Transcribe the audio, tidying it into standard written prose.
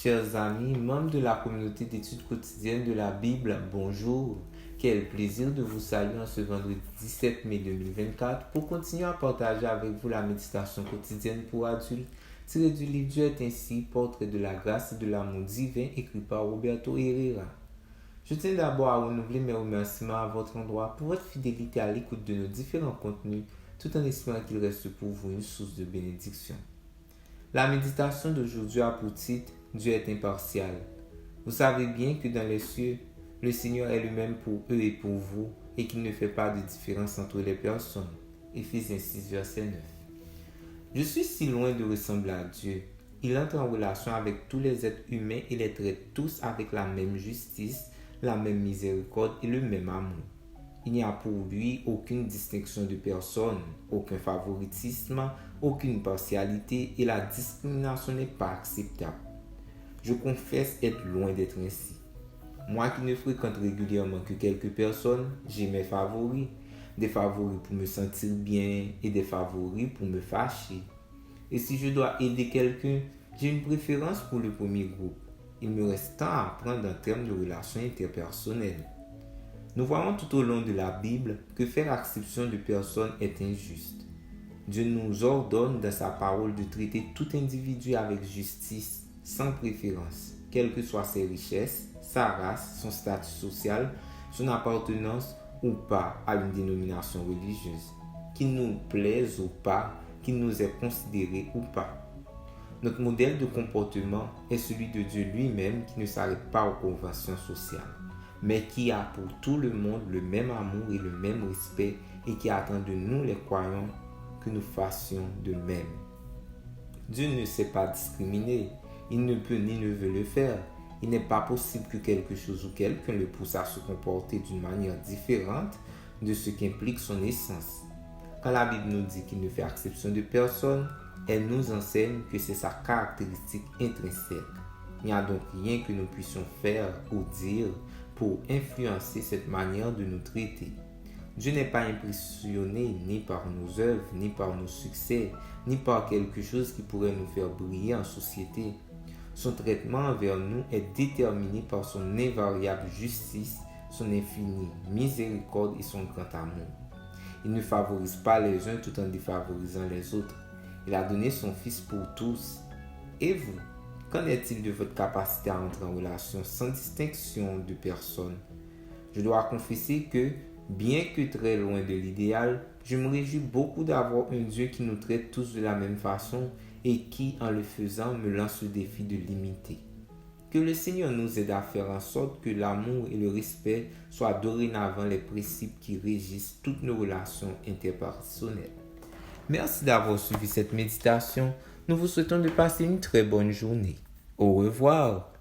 Chers amis, membres de la communauté d'études quotidiennes de la Bible, bonjour. Quel plaisir de vous saluer en ce vendredi 17 mai 2024 pour continuer à partager avec vous la méditation quotidienne pour adultes tirée du livre Dieu est ainsi, portrait de la grâce et de l'amour divin écrit par Roberto Herrera. Je tiens d'abord à renouveler mes remerciements à votre endroit pour votre fidélité à l'écoute de nos différents contenus, tout en espérant qu'il reste pour vous une source de bénédiction. La méditation d'aujourd'hui a pour titre « Dieu est impartial ». Vous savez bien que dans les cieux, le Seigneur est le même pour eux et pour vous et qu'il ne fait pas de différence entre les personnes. Éphésiens 6, verset 9. Je suis si loin de ressembler à Dieu. Il entre en relation avec tous les êtres humains et les traite tous avec la même justice, la même miséricorde et le même amour. Il n'y a pour lui aucune distinction de personne, aucun favoritisme, aucune partialité et la discrimination n'est pas acceptable. Je confesse être loin d'être ainsi. Moi qui ne fréquente régulièrement que quelques personnes, j'ai mes favoris. Des favoris pour me sentir bien et des favoris pour me fâcher. Et si je dois aider quelqu'un, j'ai une préférence pour le premier groupe. Il me reste tant à apprendre en termes de relations interpersonnelles. Nous voyons tout au long de la Bible que faire acception de personnes est injuste. Dieu nous ordonne dans sa parole de traiter tout individu avec justice, sans préférence, quelles que soient ses richesses, sa race, son statut social, son appartenance ou pas à une dénomination religieuse, qu'il nous plaise ou pas, qu'il nous ait considéré ou pas. Notre modèle de comportement est celui de Dieu lui-même qui ne s'arrête pas aux conventions sociales, mais qui a pour tout le monde le même amour et le même respect et qui attend de nous les croyants que nous fassions de même. Dieu ne sait pas discriminer, il ne peut ni ne veut le faire. Il n'est pas possible que quelque chose ou quelqu'un le pousse à se comporter d'une manière différente de ce qu'implique son essence. Quand la Bible nous dit qu'il ne fait exception de personne, elle nous enseigne que c'est sa caractéristique intrinsèque. Il n'y a donc rien que nous puissions faire ou dire pour influencer cette manière de nous traiter. Dieu n'est pas impressionné ni par nos œuvres, ni par nos succès, ni par quelque chose qui pourrait nous faire briller en société. Son traitement envers nous est déterminé par son invariable justice, son infinie miséricorde et son grand amour. Il ne favorise pas les uns tout en défavorisant les autres. Il a donné son Fils pour tous. Et vous, qu'en est-il de votre capacité à entrer en relation sans distinction de personne? Je dois confesser que, bien que très loin de l'idéal, je me réjouis beaucoup d'avoir un Dieu qui nous traite tous de la même façon et qui, en le faisant, me lance le défi de l'imiter. Que le Seigneur nous aide à faire en sorte que l'amour et le respect soient dorénavant les principes qui régissent toutes nos relations interpersonnelles. Merci d'avoir suivi cette méditation. Nous vous souhaitons de passer une très bonne journée. Au revoir.